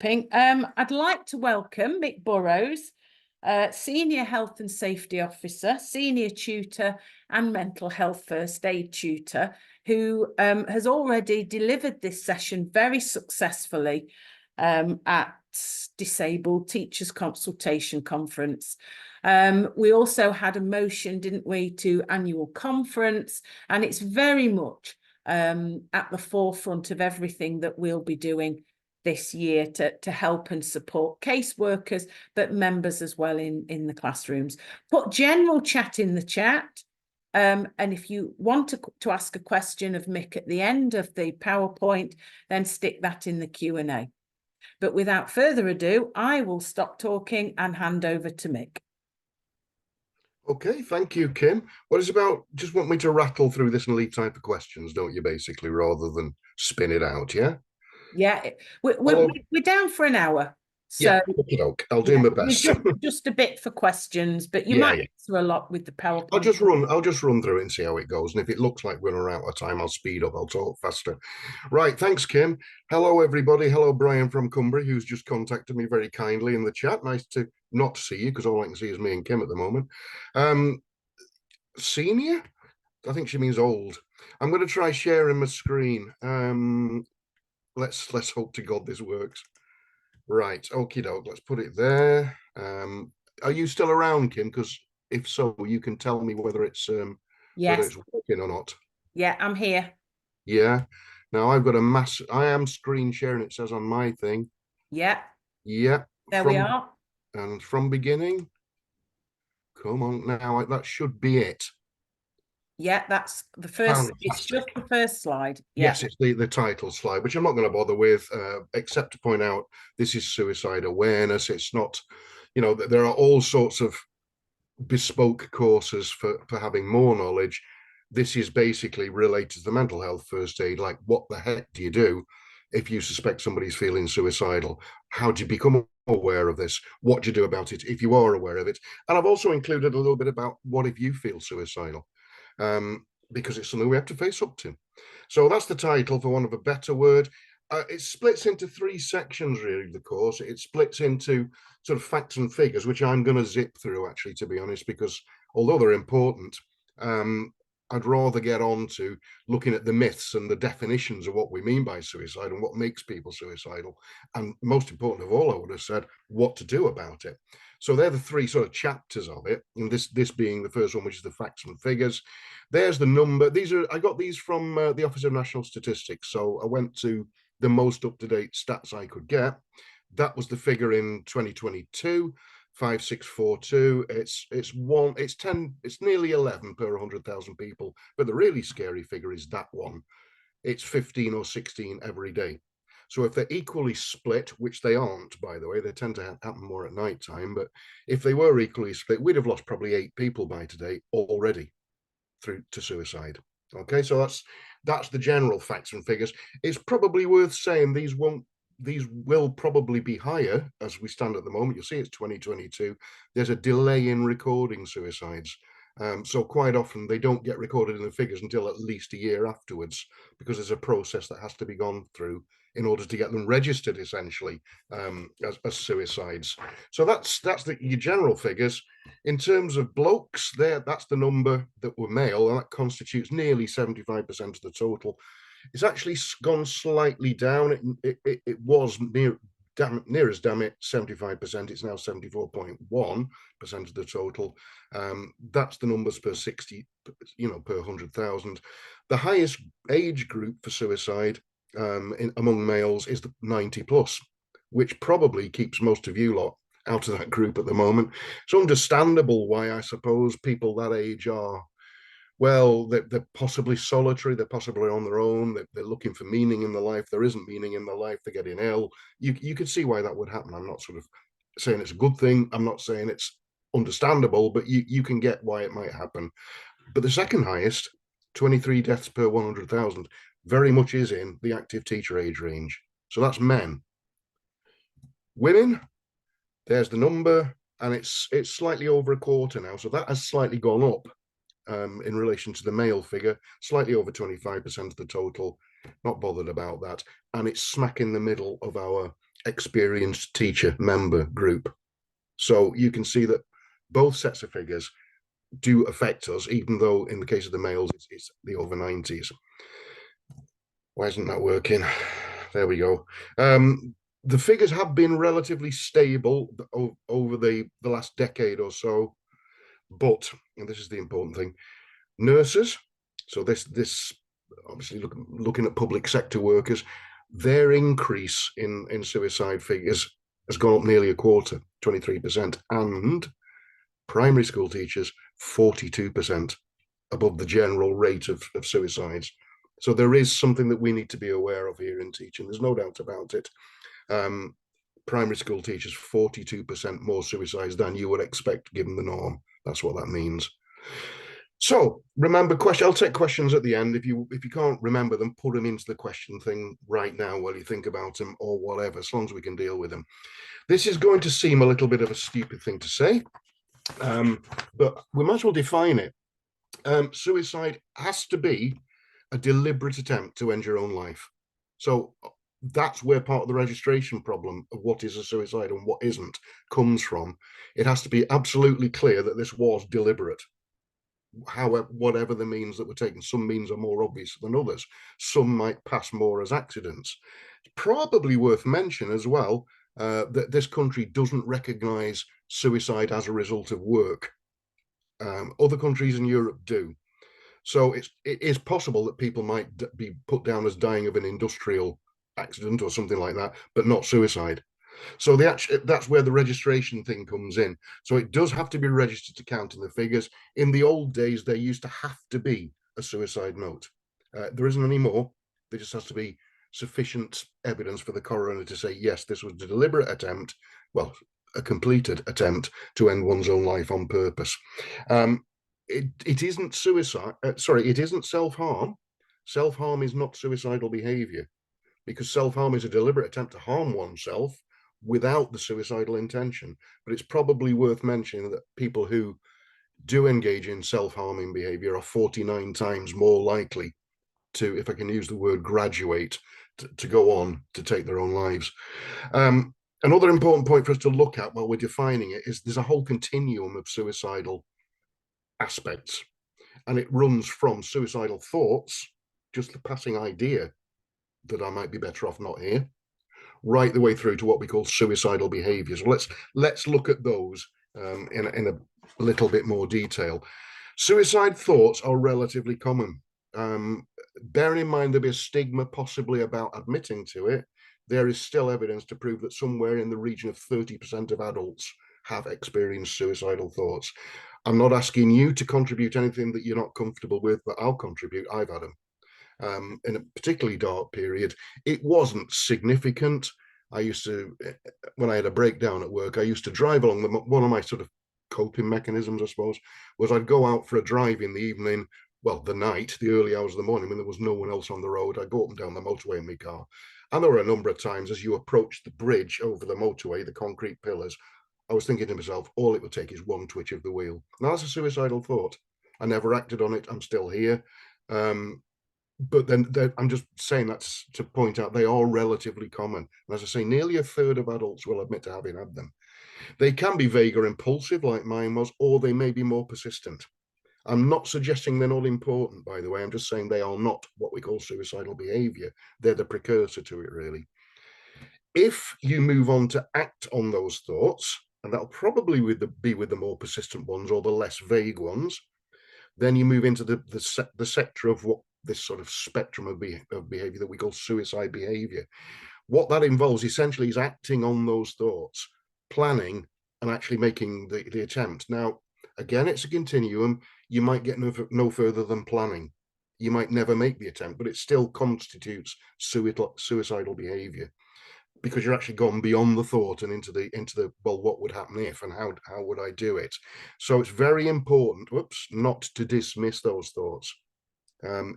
helping. I'd like to welcome Mick Burrows, Senior Health and Safety Officer, Senior Tutor and Mental Health First Aid Tutor, who has already delivered this session very successfully at Disabled Teachers Consultation Conference. We also had a motion, didn't we, to annual conference, and it's very much at the forefront of everything that we'll be doing this year to help and support caseworkers, but members as well in the classrooms. Put general chat in the chat. And if you want to ask a question of Mick at the end of the PowerPoint, then stick that in the Q&A. But without further ado, I will stop talking and hand over to Mick. Okay, thank you, Kim. What is about, just want me to rattle through this and leave time for questions, don't you, basically, rather than spin it out, yeah? Yeah, we're down for an hour. So yeah, okay, I'll do my best. Just a bit for questions, but you might answer a lot with the PowerPoint. I'll just run through it and see how it goes. And if it looks like we're out of time, I'll speed up. I'll talk faster. Right, thanks, Kim. Hello, everybody. Hello, Brian from Cumbria, who's just contacted me very kindly in the chat. Nice to not see you, because all I can see is me and Kim at the moment. Senior? I think she means old. I'm going to try sharing my screen. Let's hope to God this works. Right, okie doke, let's put it there. Are you still around, Kim? Because if so, you can tell me whether it's yes, whether it's working or not. Yeah, I'm here. Yeah. Now I've got I am screen sharing, it says on my thing. Yeah. Yeah. There we are. And from beginning. Come on now, that should be it. Yeah, that's the first. Fantastic. It's just the first slide. Yeah. Yes, it's the title slide, which I'm not going to bother with, except to point out this is suicide awareness. It's not, you know, there are all sorts of bespoke courses for having more knowledge. This is basically related to the mental health first aid. Like, what the heck do you do if you suspect somebody's feeling suicidal? How do you become aware of this? What do you do about it if you are aware of it? And I've also included a little bit about what if you feel suicidal, because it's something we have to face up to. So that's the title, for want of a better word. It splits into 3 sections, really, the course. It splits into sort of facts and figures, which I'm going to zip through, actually, to be honest, because although they're important, I'd rather get on to looking at the myths and the definitions of what we mean by suicide and what makes people suicidal. And most important of all, I would have said, what to do about it. So they're the 3 sort of chapters of it, and this being the first one, which is the facts and figures. There's the number. I got these from the Office of National Statistics, so I went to the most up-to-date stats I could get. That was the figure in 2022, 5642. It's nearly 11 per 100,000 people, but the really scary figure is that one. It's 15 or 16 every day. So if they're equally split, which they aren't, by the way, they tend to happen more at night time, but if they were equally split, we'd have lost probably 8 people by today already through to suicide. Okay, so that's the general facts and figures. It's probably worth saying these will probably be higher as we stand at the moment. You'll see it's 2022. There's a delay in recording suicides. So quite often they don't get recorded in the figures until at least a year afterwards, because there's a process that has to be gone through in order to get them registered, essentially, as suicides. So that's your general figures. In terms of blokes, that's the number that were male, and that constitutes nearly 75% of the total. It's actually gone slightly down. It was near as damn it 75%. It's now 74.1% of the total. That's the numbers per 60, per 100,000. The highest age group for suicide among males is the 90 plus, which probably keeps most of you lot out of that group at the moment. It's understandable why, I suppose, people that age are, well, they're possibly solitary, they're possibly on their own, they're looking for meaning in their life. There isn't meaning in their life, they're getting ill. You could see why that would happen. I'm not sort of saying it's a good thing, I'm not saying it's understandable, but you can get why it might happen. But the second highest, 23 deaths per 100,000, very much is in the active teacher age range. So that's men. Women, there's the number, and it's slightly over a quarter now. So that has slightly gone up in relation to the male figure, slightly over 25% of the total. Not bothered about that. And it's smack in the middle of our experienced teacher member group. So you can see that both sets of figures do affect us, even though in the case of the males, it's the over 90s. Why isn't that working? There we go. The figures have been relatively stable over the last decade or so, but, and this is the important thing, nurses, so this obviously looking at public sector workers, their increase in suicide figures has gone up nearly a quarter, 23%, and primary school teachers, 42% above the general rate of suicides. So there is something that we need to be aware of here in teaching. There's no doubt about it. Primary school teachers, 42% more suicides than you would expect given the norm. That's what that means. So remember, I'll take questions at the end. If you can't remember them, put them into the question thing right now while you think about them or whatever, as long as we can deal with them. This is going to seem a little bit of a stupid thing to say, but we might as well define it. Suicide has to be a deliberate attempt to end your own life. So that's where part of the registration problem of what is a suicide and what isn't comes from. It has to be absolutely clear that this was deliberate. However, whatever the means that were taken, some means are more obvious than others. Some might pass more as accidents. It's probably worth mentioning as well that this country doesn't recognise suicide as a result of work. Other countries in Europe do. So it is possible that people might be put down as dying of an industrial accident or something like that, but not suicide. So that's where the registration thing comes in. So it does have to be registered to count in the figures. In the old days, there used to have to be a suicide note. There isn't anymore. There just has to be sufficient evidence for the coroner to say, yes, this was a deliberate attempt, well, a completed attempt to end one's own life on purpose. It isn't suicide. It isn't self-harm. Self-harm is not suicidal behavior, because self-harm is a deliberate attempt to harm oneself without the suicidal intention. But it's probably worth mentioning that people who do engage in self-harming behavior are 49 times more likely to, if I can use the word, graduate, to go on to take their own lives. Another important point for us to look at while we're defining it is there's a whole continuum of suicidal aspects, and it runs from suicidal thoughts, just the passing idea that I might be better off not here, right the way through to what we call suicidal behaviors. Let's look at those in a little bit more detail. Suicide thoughts are relatively common. Bearing in mind there'll be a stigma possibly about admitting to it, there is still evidence to prove that somewhere in the region of 30% of adults have experienced suicidal thoughts. I'm not asking you to contribute anything that you're not comfortable with, but I'll contribute. I've had them. In a particularly dark period. It wasn't significant. I used to, when I had a breakdown at work, I used to drive along one of my sort of coping mechanisms, I suppose, was I'd go out for a drive in the evening, well, the night, the early hours of the morning when there was no one else on the road. I'd go up and down the motorway in my car. And there were a number of times as you approach the bridge over the motorway, the concrete pillars, I was thinking to myself, all it would take is one twitch of the wheel. Now, that's a suicidal thought. I never acted on it. I'm still here. But then I'm just saying that to point out they are relatively common. And as I say, nearly a third of adults will admit to having had them. They can be vague or impulsive, like mine was, or they may be more persistent. I'm not suggesting they're not important, by the way. I'm just saying they are not what we call suicidal behavior. They're the precursor to it, really. If you move on to act on those thoughts, and that'll probably be with the more persistent ones or the less vague ones, then you move into the sector of what this sort of spectrum of behavior that we call suicide behavior. What that involves essentially is acting on those thoughts, planning, and actually making the attempt. Now, again, it's a continuum. You might get no further than planning. You might never make the attempt, but it still constitutes suicidal behavior, because you're actually gone beyond the thought and into the well, what would happen if, and how would I do it? So it's very important, not to dismiss those thoughts,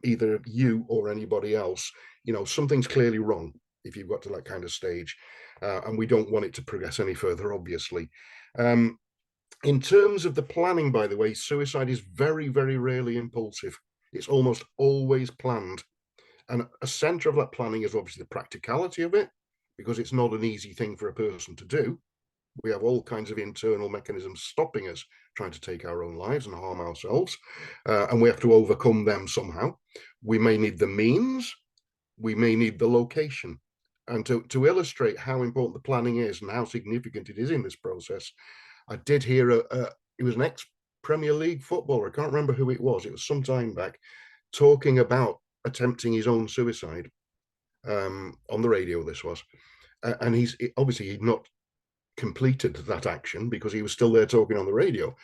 either you or anybody else. Something's clearly wrong if you've got to that kind of stage, and we don't want it to progress any further, obviously. In terms of the planning, by the way, suicide is very, very rarely impulsive. It's almost always planned. And a center of that planning is obviously the practicality of it, because it's not an easy thing for a person to do. We have all kinds of internal mechanisms stopping us trying to take our own lives and harm ourselves, and we have to overcome them somehow. We may need the means, we may need the location. And to illustrate how important the planning is and how significant it is in this process, I did hear it was an ex-Premier League footballer, I can't remember who it was some time back, talking about attempting his own suicide, on the radio this was. And he's obviously he'd not completed that action because he was still there talking on the radio.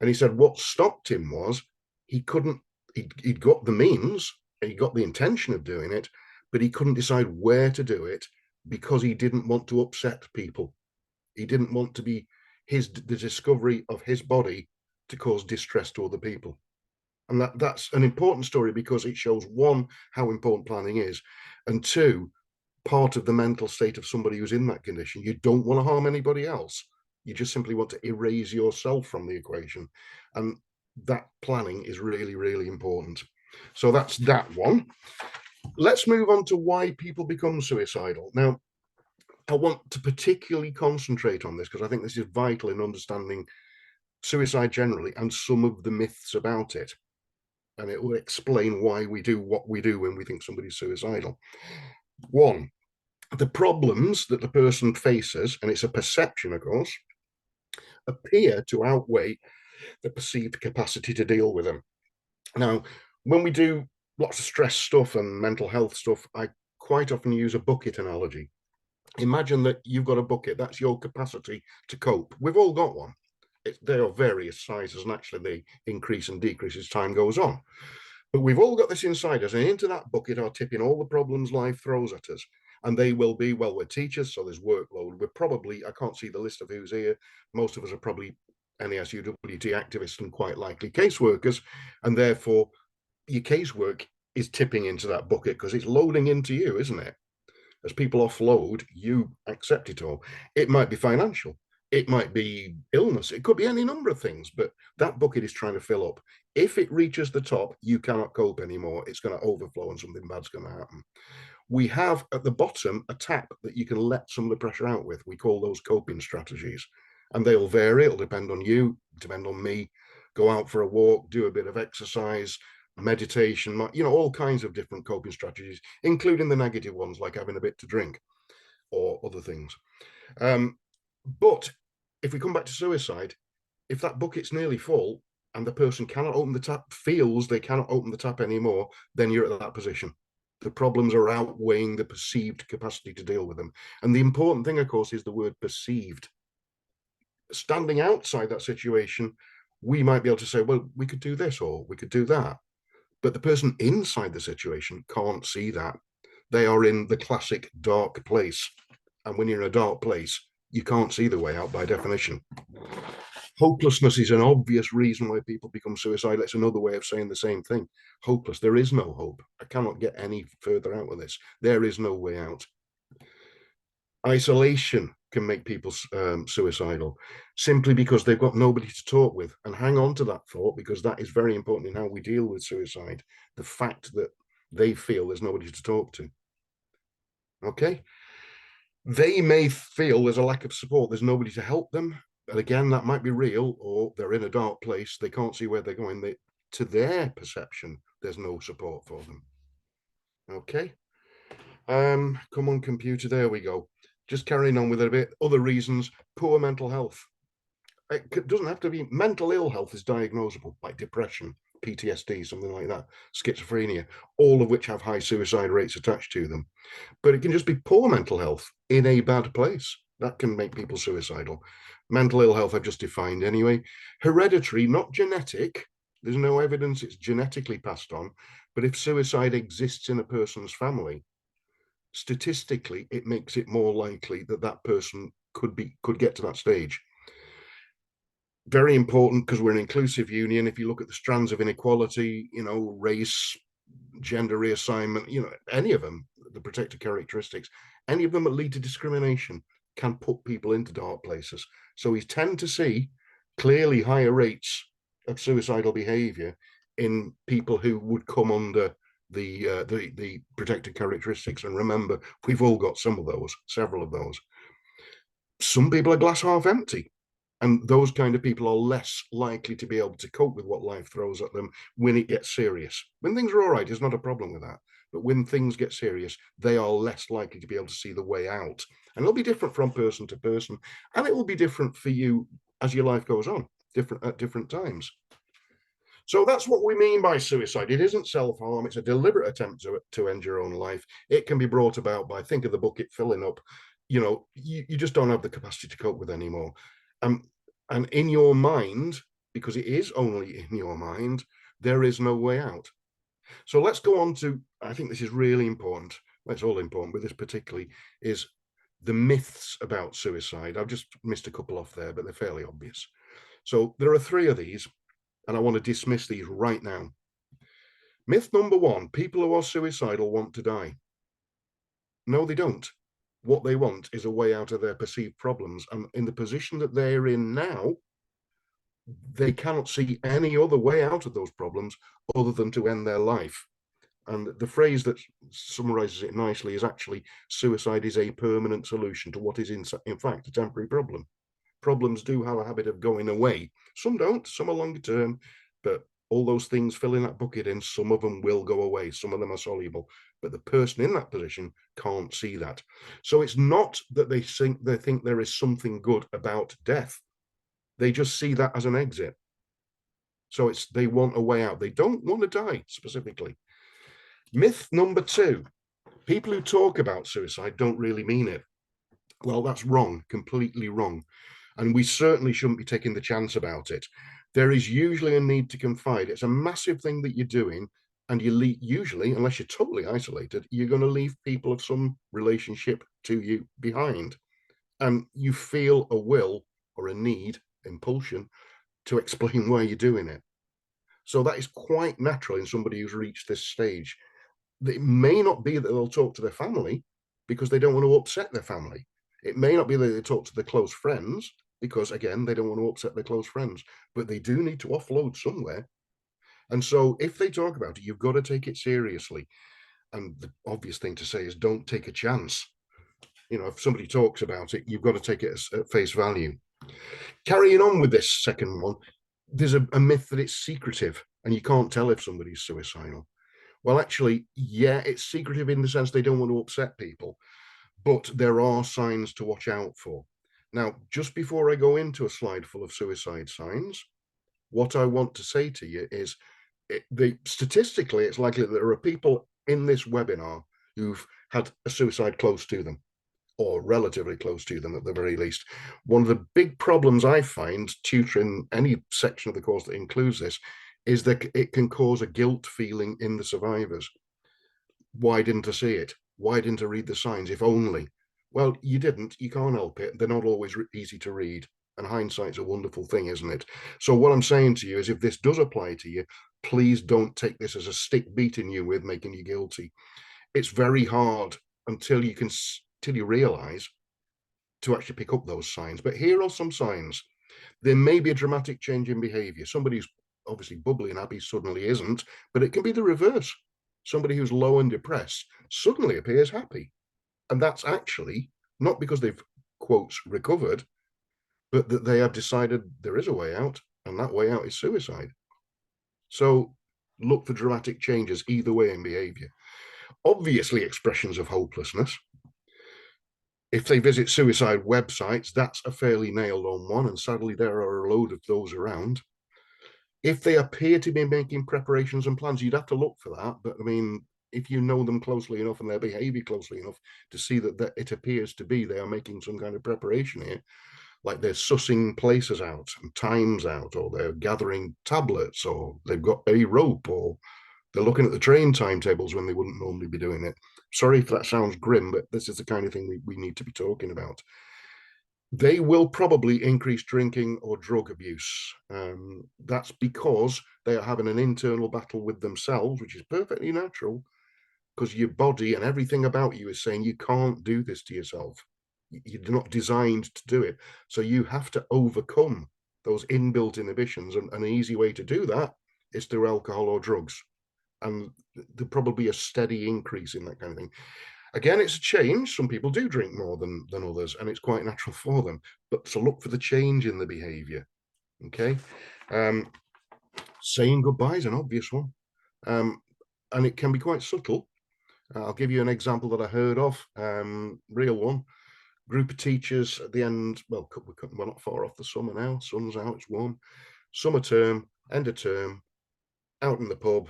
And he said what stopped him was he couldn't, he'd got the means, he got the intention of doing it, but he couldn't decide where to do it because he didn't want to upset people. He didn't want to be the discovery of his body to cause distress to other people. And that's an important story because it shows, one, how important planning is, and two, part of the mental state of somebody who's in that condition. You don't want to harm anybody else. You just simply want to erase yourself from the equation. And that planning is really, really important. So that's that one. Let's move on to why people become suicidal. Now, I want to particularly concentrate on this because I think this is vital in understanding suicide generally and some of the myths about it. And it will explain why we do what we do when we think somebody's suicidal. One, the problems that the person faces, and it's a perception, of course, appear to outweigh the perceived capacity to deal with them. Now, when we do lots of stress stuff and mental health stuff, I quite often use a bucket analogy. Imagine that you've got a bucket, that's your capacity to cope. We've all got one. They are various sizes, and actually they increase and decrease as time goes on. But we've all got this inside us, and into that bucket are tipping all the problems life throws at us. And they will be, well, we're teachers, so there's workload. We're probably, I can't see the list of who's here. Most of us are probably NASUWT activists and quite likely caseworkers. And therefore, your casework is tipping into that bucket because it's loading into you, isn't it? As people offload, you accept it all. It might be financial. It might be illness. It could be any number of things, but that bucket is trying to fill up. If it reaches the top, you cannot cope anymore. It's going to overflow and something bad's going to happen. We have at the bottom a tap that you can let some of the pressure out with. We call those coping strategies, and they'll vary. It'll depend on you, depend on me. Go out for a walk, do a bit of exercise, meditation, all kinds of different coping strategies, including the negative ones like having a bit to drink or other things. But if we come back to suicide, if that bucket's nearly full and the person cannot open the tap, feels they cannot open the tap anymore, then you're at that position. The problems are outweighing the perceived capacity to deal with them. And the important thing, of course, is the word perceived. Standing outside that situation, we might be able to say, well, we could do this or we could do that. But the person inside the situation can't see that. They are in the classic dark place. And when you're in a dark place, you can't see the way out by definition. Hopelessness is an obvious reason why people become suicidal. It's another way of saying the same thing. Hopeless. There is no hope. I cannot get any further out of this. There is no way out. Isolation can make people suicidal simply because they've got nobody to talk with. And hang on to that thought, because that is very important in how we deal with suicide. The fact that they feel there's nobody to talk to. Okay. They may feel there's a lack of support. There's nobody to help them. And again, that might be real, or they're in a dark place. They can't see where they're going. To their perception, there's no support for them. Okay. Come on, computer. There we go. Just carrying on with it a bit. Other reasons: poor mental health. It doesn't have to be mental ill health is diagnosable, like depression, PTSD, something like that, schizophrenia, all of which have high suicide rates attached to them. But it can just be poor mental health in a bad place. That can make people suicidal. Mental ill health I've just defined anyway. Hereditary, not genetic. There's no evidence it's genetically passed on. But if suicide exists in a person's family, statistically, it makes it more likely that that person could get to that stage. Very important because we're an inclusive union. If you look at the strands of inequality, race, gender reassignment, any of them, the protected characteristics, any of them that lead to discrimination can put people into dark places. So we tend to see clearly higher rates of suicidal behavior in people who would come under the protected characteristics. And remember, we've all got some of those, several of those. Some people are glass half empty. And those kind of people are less likely to be able to cope with what life throws at them when it gets serious. When things are all right, there's not a problem with that. But when things get serious, they are less likely to be able to see the way out. And it'll be different from person to person. And it will be different for you as your life goes on, different at different times. So that's what we mean by suicide. It isn't self-harm. It's a deliberate attempt to end your own life. It can be brought about by, think of the bucket filling up. You just don't have the capacity to cope with anymore. And in your mind, because it is only in your mind, there is no way out. So let's go on to, I think this is really important. Well, it's all important, but this particularly is the myths about suicide. I've just missed a couple off there, but they're fairly obvious. So there are 3 of these, and I want to dismiss these right now. Myth number 1, people who are suicidal want to die. No, they don't. What they want is a way out of their perceived problems. And in the position that they're in now, they cannot see any other way out of those problems other than to end their life. And the phrase that summarizes it nicely is actually, suicide is a permanent solution to what is in fact a temporary problem. Problems do have a habit of going away. Some don't, some are longer term, but all those things filling that bucket in, some of them will go away. Some of them are soluble, but the person in that position can't see that. So it's not that they think there is something good about death. They just see that as an exit. So they want a way out. They don't want to die specifically. Myth number 2, people who talk about suicide don't really mean it. Well, that's wrong, completely wrong. And we certainly shouldn't be taking the chance about it. There is usually a need to confide. It's a massive thing that you're doing. And usually, unless you're totally isolated, you're going to leave people of some relationship to you behind. And you feel a will or a need, impulsion, to explain why you're doing it. So that is quite natural in somebody who's reached this stage. It may not be that they'll talk to their family because they don't want to upset their family. It may not be that they talk to their close friends because, again, they don't want to upset their close friends, but they do need to offload somewhere. And so if they talk about it, you've got to take it seriously. And the obvious thing to say is don't take a chance. If somebody talks about it, you've got to take it at face value. Carrying on with this second one, there's a myth that it's secretive and you can't tell if somebody's suicidal. Well, actually, yeah, it's secretive in the sense they don't want to upset people, but there are signs to watch out for. Now, just before I go into a slide full of suicide signs, what I want to say to you is statistically, it's likely that there are people in this webinar who've had a suicide close to them, or relatively close to them at the very least. One of the big problems I find tutoring any section of the course that includes this is that it can cause a guilt feeling in the survivors. Why didn't I see it? Why didn't I read the signs? If only. Well, you didn't. You can't help it. They're not always easy to read. And hindsight's a wonderful thing, isn't it? So what I'm saying to you is if this does apply to you, please don't take this as a stick beating you with, making you guilty. It's very hard until you realize to actually pick up those signs. But here are some signs. There may be a dramatic change in behavior. Somebody who's obviously bubbly and happy suddenly isn't, but it can be the reverse. Somebody who's low and depressed suddenly appears happy. And that's actually not because they've, quotes, recovered, but that they have decided there is a way out, and that way out is suicide. So look for dramatic changes either way in behavior. Obviously, expressions of hopelessness. If they visit suicide websites, that's a fairly nailed on one, and sadly there are a load of those around. If they appear to be making preparations and plans, you'd have to look for that. But I mean, if you know them closely enough and their behavior closely enough to see that it appears to be they are making some kind of preparation here, like they're sussing places out and times out, or they're gathering tablets, or they've got a rope, or they're looking at the train timetables when they wouldn't normally be doing it. Sorry if that sounds grim, but this is the kind of thing we need to be talking about. They will probably increase drinking or drug abuse. That's because they are having an internal battle with themselves, which is perfectly natural, because your body and everything about you is saying you can't do this to yourself. You're not designed to do it. So you have to overcome those inbuilt inhibitions. And an easy way to do that is through alcohol or drugs. and there'll probably be a steady increase in that kind of thing. Again, it's a change. Some people do drink more than others, and it's quite natural for them. But to look for the change in the behaviour. Okay, saying goodbye is an obvious one, and it can be quite subtle. I'll give you an example that I heard of, real one. Group of teachers at the end. Well, we're not far off the summer now. Sun's out. It's warm. Summer term, end of term, out in the pub,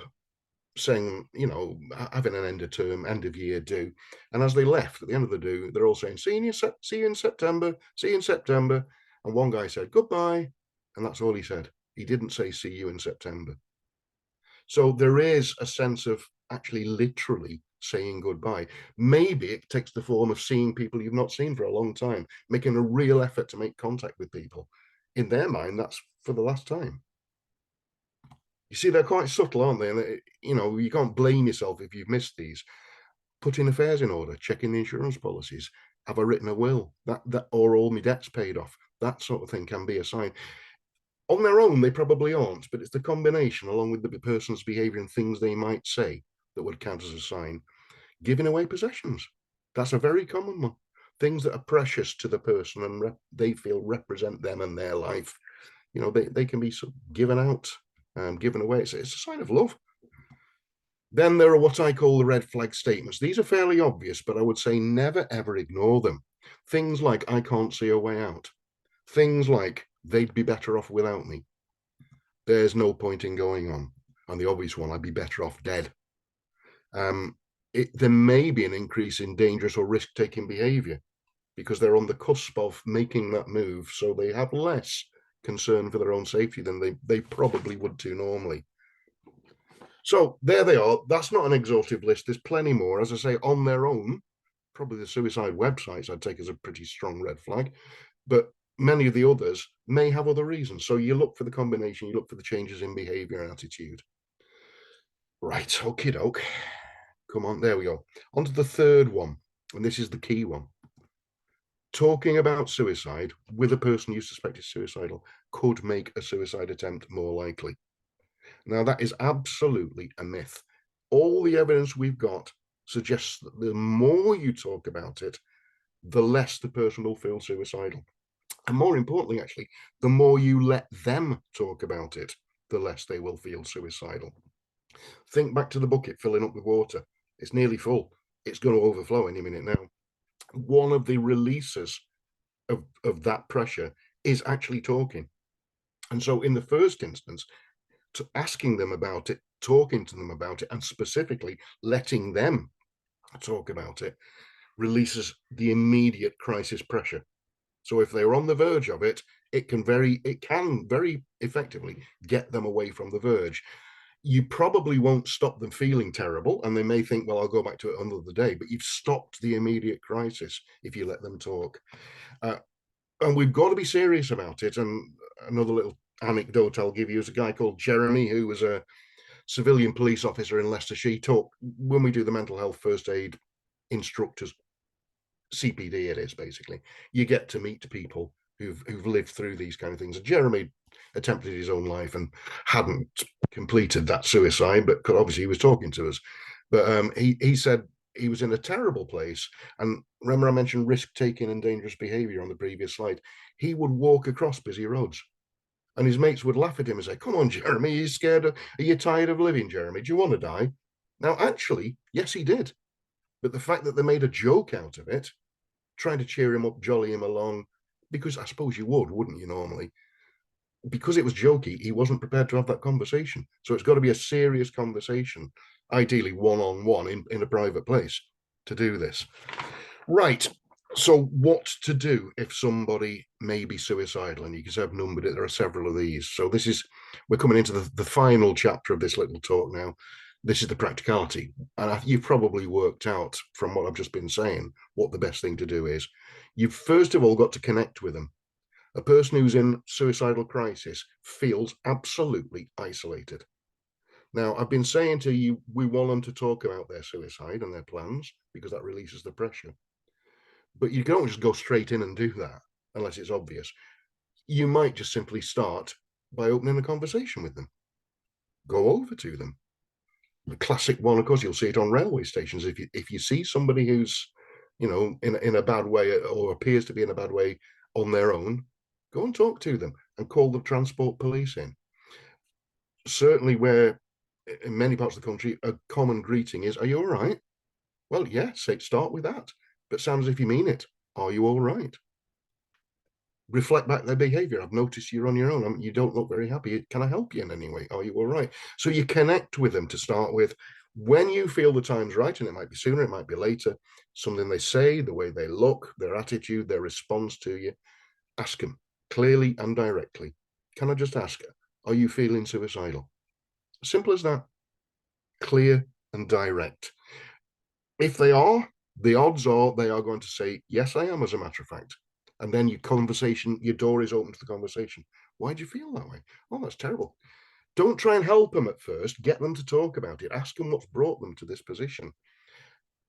saying, you know, having an end of term, end of year do. And as they left at the end of the do, they're all saying, see you in September, see you in September. And one guy said, goodbye. And that's all he said. He didn't say, see you in September. So there is a sense of actually literally saying goodbye. Maybe it takes the form of seeing people you've not seen for a long time, making a real effort to make contact with people. In their mind, that's for the last time. You see, they're quite subtle, aren't they? And you know, you can't blame yourself if you've missed these. Putting affairs in order, checking the insurance policies, have I written a will, that or all my debts paid off, that sort of thing can be a sign. On their own, they probably aren't, but it's the combination along with the person's behavior and things they might say that would count as a sign. Giving away possessions, that's a very common one. Things that are precious to the person and they feel represent them and their life. You know, they can be sort of given out, given away. It's a sign of love. Then there are what I call the red flag statements. These are fairly obvious, but I would say never ever ignore them. Things like, I can't see a way out. Things like, they'd be better off without me. There's no point in going on. And the obvious one, I'd be better off dead. There may be an increase in dangerous or risk-taking behavior because they're on the cusp of making that move, so they have less concern for their own safety than they probably would do normally. So there they are. That's not an exhaustive list. There's plenty more. As I say, on their own, probably the suicide websites I'd take as a pretty strong red flag, but many of the others may have other reasons. So you look for the combination, you look for the changes in behavior and attitude. Right, okie doke. Come on, there we go. On to the third one, and this is the key one. Talking about suicide with a person you suspect is suicidal could make a suicide attempt more likely. Now, that is absolutely a myth. All the evidence we've got suggests that the more you talk about it, the less the person will feel suicidal. And more importantly, actually, the more you let them talk about it, the less they will feel suicidal. Think back to the bucket filling up with water. It's nearly full. It's going to overflow any minute now. One of the releases of that pressure is actually talking. And so in the first instance, asking them about it, talking to them about it, and specifically letting them talk about it releases the immediate crisis pressure. So if they're on the verge of it, it can very effectively get them away from the verge. You probably won't stop them feeling terrible, and they may think, well, I'll go back to it another day, but you've stopped the immediate crisis if you let them talk. And we've got to be serious about it. And another little anecdote I'll give you is a guy called Jeremy, who was a civilian police officer in Leicestershire. He taught, when we do the mental health first aid instructors, CPD it is basically, you get to meet people who've lived through these kind of things. And Jeremy attempted his own life and hadn't completed that suicide, but obviously he was talking to us. But he said he was in a terrible place. And remember I mentioned risk-taking and dangerous behavior on the previous slide. He would walk across busy roads and his mates would laugh at him and say, come on, Jeremy, are you scared? Are you tired of living, Jeremy? Do you want to die? Now, actually, yes, he did. But the fact that they made a joke out of it, trying to cheer him up, jolly him along, because I suppose you would, wouldn't you, normally? Because it was jokey, he wasn't prepared to have that conversation. So it's got to be a serious conversation, ideally one-on-one in a private place to do this. Right. So what to do if somebody may be suicidal? And you can say I've numbered it. There are several of these. So we're coming into the final chapter of this little talk now. This is the practicality. And you've probably worked out from what I've just been saying what the best thing to do is. You've first of all got to connect with them. A person who's in suicidal crisis feels absolutely isolated. Now, I've been saying to you, we want them to talk about their suicide and their plans because that releases the pressure. But you don't just go straight in and do that unless it's obvious. You might just simply start by opening a conversation with them. Go over to them. The classic one, of course, you'll see it on railway stations. If you see somebody who's, in a bad way or appears to be in a bad way on their own, go and talk to them and call the transport police in. Certainly, where in many parts of the country, a common greeting is, "Are you all right?" Well, yeah, start with that. But sound as if you mean it. Are you all right? Reflect back their behavior. I've noticed you're on your own. You don't look very happy. Can I help you in any way? Are you all right? So you connect with them to start with. When you feel the time's right, and it might be sooner, it might be later, something they say, the way they look, their attitude, their response to you, ask them clearly and directly. Can I just ask, are you feeling suicidal? Simple as that. Clear and direct. If they are, the odds are they are going to say, yes, I am, as a matter of fact. And then your door is open to the conversation. Why do you feel that way? Oh, that's terrible. Don't try and help them at first. Get them to talk about it. Ask them what's brought them to this position.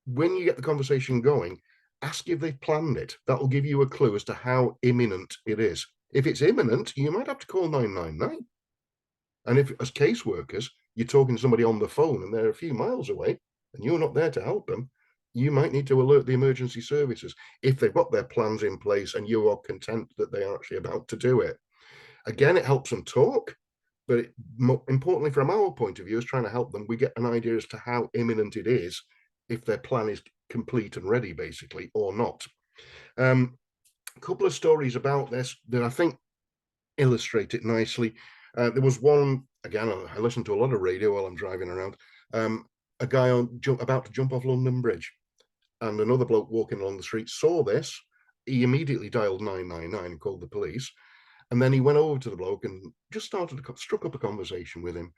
When you get the conversation going, ask if they've planned it. That will give you a clue as to how imminent it is. If it's imminent, you might have to call 999. And if, as caseworkers, you're talking to somebody on the phone and they're a few miles away and you're not there to help them, you might need to alert the emergency services if they've got their plans in place and you are content that they are actually about to do it. Again, it helps them talk, but importantly, from our point of view, is trying to help them, we get an idea as to how imminent it is, if their plan is complete and ready, basically, or not. A couple of stories about this that I think illustrate it nicely. There was one, again, I listen to a lot of radio while I'm driving around, a guy about to jump off London Bridge, and another bloke walking along the street saw this. He immediately dialed 999 and called the police. And then he went over to the bloke and just struck up a conversation with him.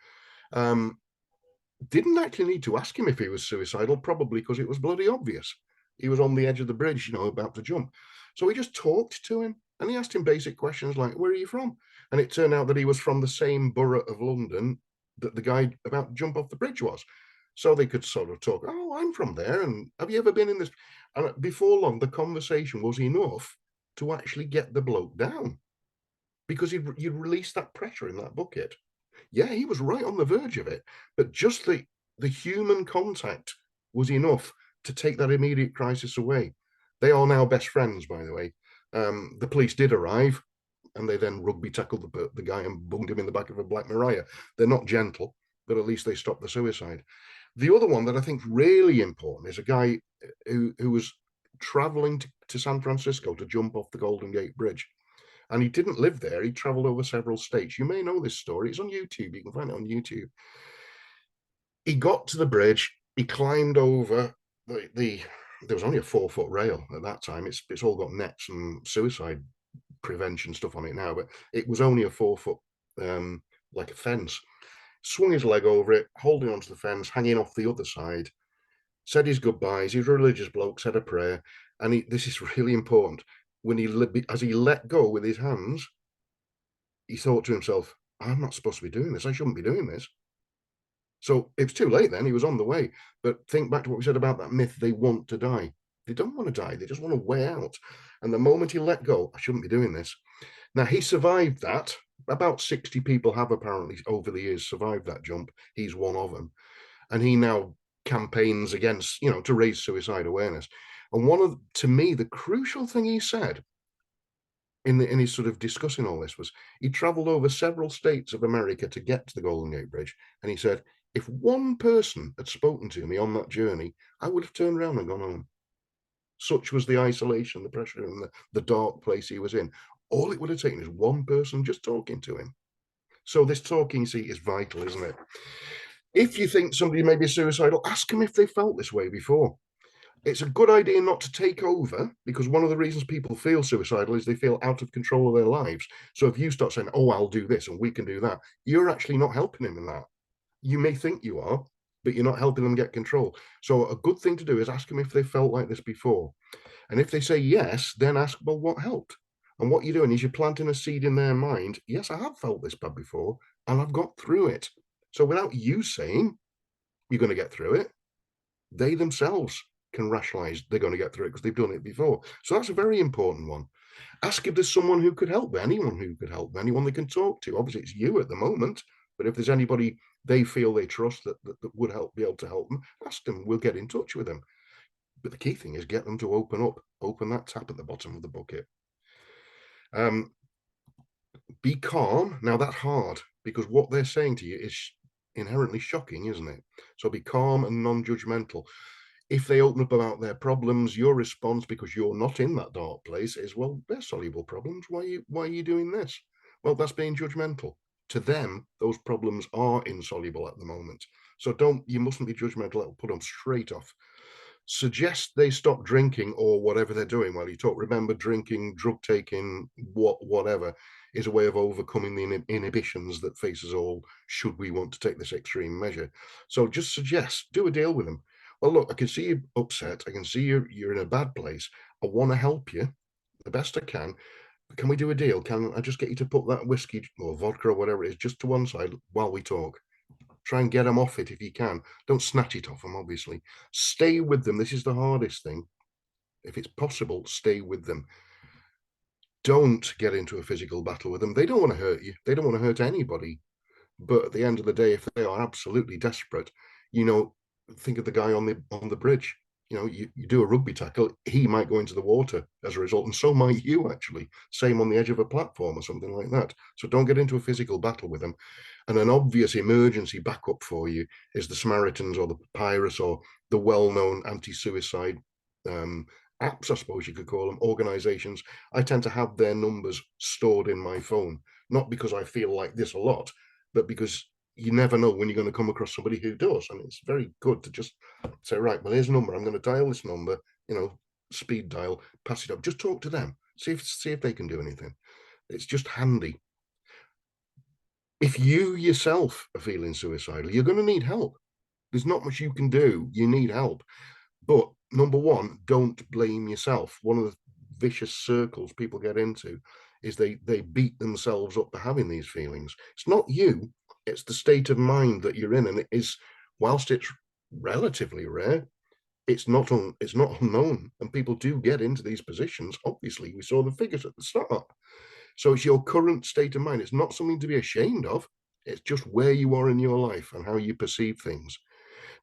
Didn't actually need to ask him if he was suicidal, probably because it was bloody obvious. He was on the edge of the bridge, about to jump. So he just talked to him and he asked him basic questions like, where are you from? And it turned out that he was from the same borough of London that the guy about to jump off the bridge was. So they could sort of talk, oh, I'm from there. And have you ever been in this? And before long, the conversation was enough to actually get the bloke down, because you'd release that pressure in that bucket. Yeah, he was right on the verge of it, but just the human contact was enough to take that immediate crisis away. They are now best friends, by the way. The police did arrive, and they then rugby tackled the guy and bunged him in the back of a Black Maria. They're not gentle, but at least they stopped the suicide. The other one that I think is really important is a guy who was traveling to San Francisco to jump off the Golden Gate Bridge. And he didn't live there. He traveled over several states. You may know this story. It's on YouTube. You can find it on YouTube. He got to the bridge. He climbed over there was only a 4-foot rail at that time. It's all got nets and suicide prevention stuff on it now, but it was only a 4-foot, like a fence. Swung his leg over it, holding onto the fence, hanging off the other side, said his goodbyes. He was a religious bloke, said a prayer. And this is really important. As he let go with his hands, he thought to himself, I'm not supposed to be doing this. I shouldn't be doing this. So it was too late then. He was on the way. But think back to what we said about that myth. They want to die. They don't want to die. They just want to weigh out. And the moment he let go, I shouldn't be doing this. Now, he survived that. About 60 people have apparently over the years survived that jump. He's one of them. And he now campaigns against, to raise suicide awareness. And to me, the crucial thing he said in his sort of discussing all this was, he traveled over several states of America to get to the Golden Gate Bridge. And he said, if one person had spoken to me on that journey, I would have turned around and gone home. Such was the isolation, the pressure, and the dark place he was in. All it would have taken is one person just talking to him. So this talking seat is vital, isn't it? If you think somebody may be suicidal, ask them if they felt this way before. It's a good idea not to take over, because one of the reasons people feel suicidal is they feel out of control of their lives. So if you start saying, oh, I'll do this and we can do that, you're actually not helping them in that. You may think you are, but you're not helping them get control. So a good thing to do is ask them if they felt like this before. And if they say yes, then ask, well, what helped? And what you're doing is you're planting a seed in their mind. Yes, I have felt this bad before, and I've got through it. So without you saying you're going to get through it, they themselves can rationalize they're going to get through it because they've done it before. So that's a very important one. Ask if there's someone who could help, anyone who could help, anyone they can talk to. Obviously, it's you at the moment, but if there's anybody they feel they trust that would be able to help them, ask them. We'll get in touch with them. But the key thing is get them to open that tap at the bottom of the bucket. Be calm. Now that's hard because what they're saying to you is inherently shocking, isn't it? So be calm and non-judgmental. If they open up about their problems, your response, because you're not in that dark place, is, well, they're soluble problems. Why are you doing this? Well, that's being judgmental. To them, those problems are insoluble at the moment. So you mustn't be judgmental. It'll put them straight off. Suggest they stop drinking or whatever they're doing while you talk. Remember, drinking, drug taking, whatever, is a way of overcoming the inhibitions that face us all should we want to take this extreme measure. So just suggest, do a deal with them. Well, look, I can see you upset. I can see you're in a bad place. I want to help you the best I can. Can we do a deal? Can I just get you to put that whiskey or vodka or whatever it is just to one side while we talk? Try and get them off it if you can. Don't snatch it off them, obviously. Stay with them. This is the hardest thing. If it's possible, stay with them. Don't get into a physical battle with them. They don't want to hurt you. They don't want to hurt anybody. But at the end of the day, if they are absolutely desperate, think of the guy on the bridge. You do a rugby tackle, he might go into the water as a result, and so might you actually. Same on the edge of a platform or something like that. So don't get into a physical battle with them. And an obvious emergency backup for you is the Samaritans or the Papyrus or the well-known anti-suicide apps, I suppose you could call them, organizations. I tend to have their numbers stored in my phone, not because I feel like this a lot, but because you never know when you're going to come across somebody who does. And it's very good to just say, right, well, here's a number. I'm going to dial this number, speed dial, pass it up. Just talk to them. See if they can do anything. It's just handy. If you yourself are feeling suicidal, you're going to need help. There's not much you can do. You need help. But number one, don't blame yourself. One of the vicious circles people get into is they beat themselves up for having these feelings. It's not you. It's the state of mind that you're in, and it is, whilst it's relatively rare, it's not unknown, and people do get into these positions. Obviously, we saw the figures at the start. So it's your current state of mind. It's not something to be ashamed of. It's just where you are in your life and how you perceive things.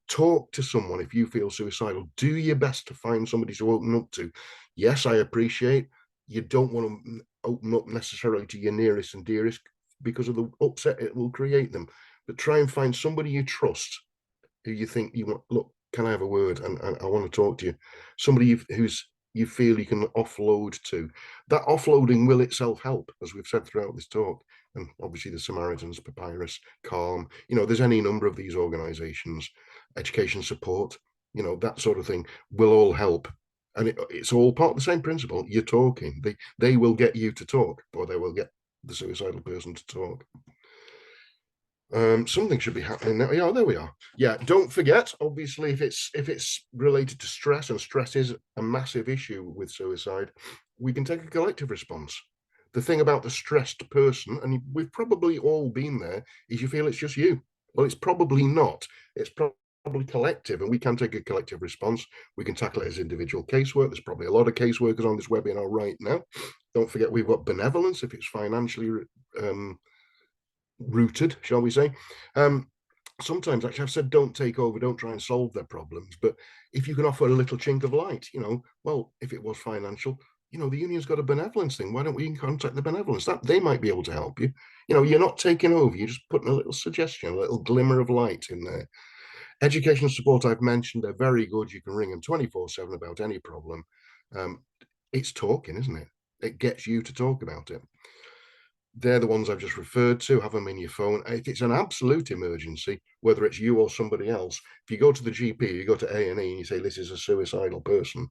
Talk to someone if you feel suicidal. Do your best to find somebody to open up to. Yes, I appreciate you don't want to open up necessarily to your nearest and dearest because of the upset it will create them. But try and find somebody you trust, who you think you want. Look, can I have a word? And I want to talk to you. Somebody who's you feel you can offload to. That offloading will itself help, as we've said throughout this talk. And obviously the Samaritans, Papyrus, Calm, there's any number of these organizations, education support, that sort of thing will all help. And it's all part of the same principle. You're talking. They will get you to talk, or they will get the suicidal person to talk. Something should be happening now. Yeah, there we are. Yeah, don't forget, obviously, if it's related to stress, and stress is a massive issue with suicide, we can take a collective response. The thing about the stressed person, and we've probably all been there, is you feel it's just you. Well, it's probably not. It's probably collective, and we can take a collective response. We can tackle it as individual casework. There's probably a lot of caseworkers on this webinar right now. Don't forget, we've got benevolence if it's financially rooted, shall we say. Sometimes, actually, I've said don't take over, don't try and solve their problems, but if you can offer a little chink of light, well, if it was financial, the union's got a benevolence thing. Why don't we contact the benevolence? That they might be able to help you. You're not taking over, you're just putting a little suggestion, a little glimmer of light in there. Education support, I've mentioned, they're very good. You can ring them 24/7 about any problem. It's talking, isn't it? It gets you to talk about it. They're the ones I've just referred to. Have them in your phone. If it's an absolute emergency, whether it's you or somebody else, if you go to the GP, you go to A&E and you say, this is a suicidal person,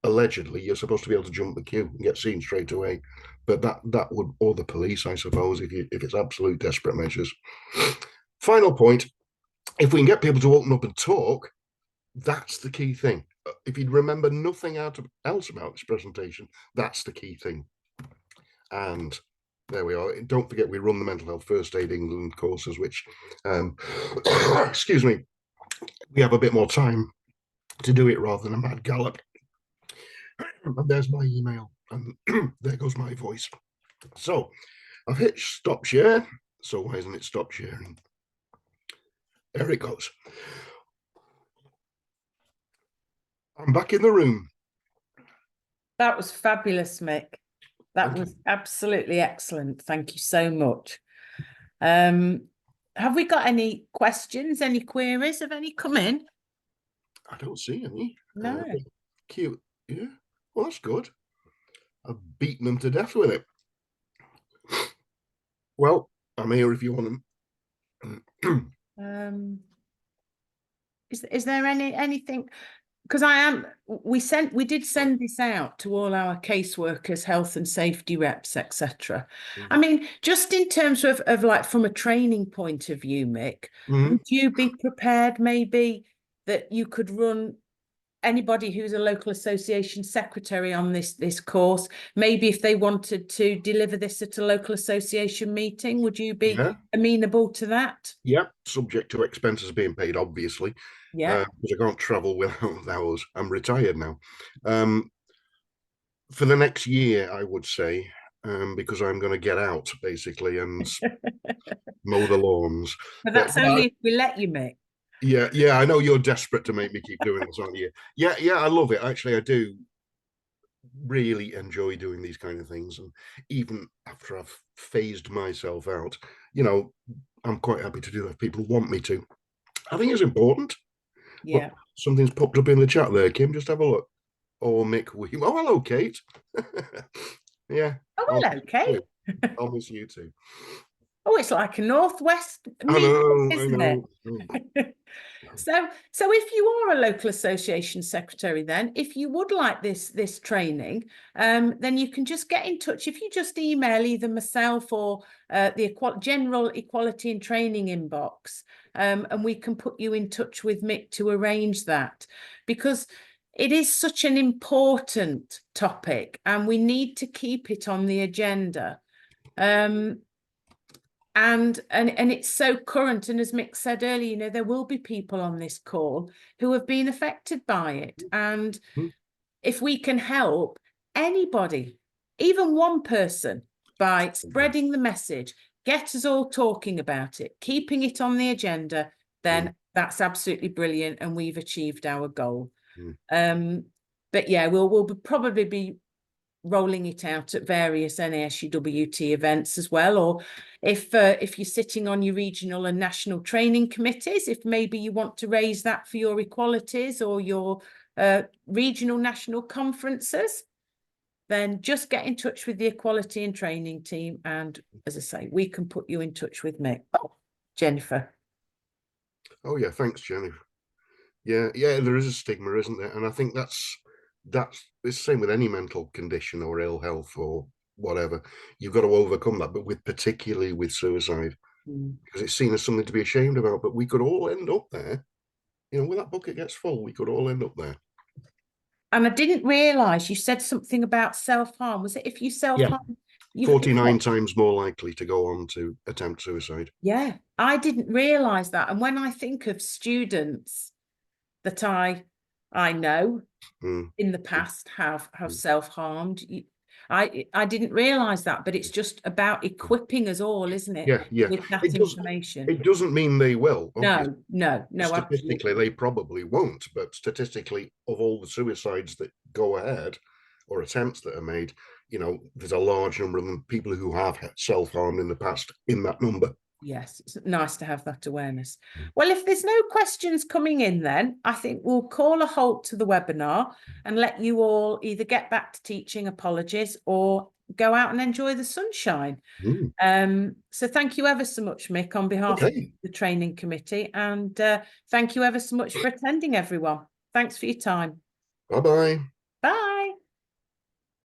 allegedly, you're supposed to be able to jump the queue and get seen straight away. But that would, or the police, I suppose, if it's absolute desperate measures. Final point, if we can get people to open up and talk, that's the key thing. If you'd remember nothing else about this presentation, that's the key thing. And there we are. Don't forget, we run the Mental Health First Aid England courses, which, excuse me, we have a bit more time to do it rather than a mad gallop. And there's my email, and there goes my voice. So I've hit stop share. So why isn't it stop sharing? There it goes. I'm back in the room. That was fabulous, Mick. That Thank was you. absolutely excellent. Thank you so much. Have we got any questions, any queries? Have any come in? I don't see any. No. Cute. Yeah. Well, that's good. I've beaten them to death with it. Well, I'm here if you want them. Is there anything? Because we did send this out to all our caseworkers, health and safety reps, etc. I mean, just in terms of like from a training point of view, Mick, would you be prepared maybe that you could run anybody who's a local association secretary on this course, maybe if they wanted to deliver this at a local association meeting, would you be amenable to that? Yeah, subject to expenses being paid, obviously. Yeah. Because I can't travel without those. I'm retired now. For the next year, I would say, because I'm going to get out basically and mow the lawns. But that's only if we let you, Mick. Yeah, I know you're desperate to make me keep doing this, aren't you? Yeah, I love it. Actually, I do really enjoy doing these kind of things. And even after I've phased myself out, I'm quite happy to do that if people want me to. I think it's important. Yeah. But something's popped up in the chat there, Kim. Just have a look. Oh, Mick, oh, hello, Kate. Yeah. Oh, hello, Kate. I'll miss you too. Oh, it's like a Northwest I know, isn't it? So if you are a local association secretary, then if you would like this training, then you can just get in touch. If you just email either myself or the general equality and training inbox, and we can put you in touch with Mick to arrange that, because it is such an important topic and we need to keep it on the agenda. And it's so current. And as Mick said earlier, there will be people on this call who have been affected by it. And if we can help anybody, even one person, by spreading the message, get us all talking about it, keeping it on the agenda, then that's absolutely brilliant. And we've achieved our goal. But yeah, we'll probably be rolling it out at various NASUWT events as well, or if you're sitting on your regional and national training committees, if maybe you want to raise that for your equalities or your regional national conferences, then just get in touch with the equality and training team, and as I say, we can put you in touch with me. Oh, Jennifer. Oh yeah, thanks, Jennifer. Yeah, there is a stigma, isn't there? And I think that's it's the same with any mental condition or ill health or whatever. You've got to overcome that, but particularly with suicide, because it's seen as something to be ashamed about. But we could all end up there. When that bucket gets full, we could all end up there. And I didn't realise you said something about self-harm. Was it if you self-harm? 49 times more likely to go on to attempt suicide. Yeah, I didn't realise that. And when I think of students that I know in the past have self-harmed, I didn't realise that, but it's just about equipping us all, isn't it? Yeah. With that information. It doesn't mean they will. No. Statistically, absolutely. they probably won't. But statistically, of all the suicides that go ahead or attempts that are made, there's a large number of them, people who have self-harmed in the past in that number. Yes, it's nice to have that awareness. Well, if there's no questions coming in, then I think we'll call a halt to the webinar and let you all either get back to teaching, apologies, or go out and enjoy the sunshine. So thank you ever so much, Mick, on behalf of the training committee, and thank you ever so much for attending, everyone. Thanks for your time. Bye-bye.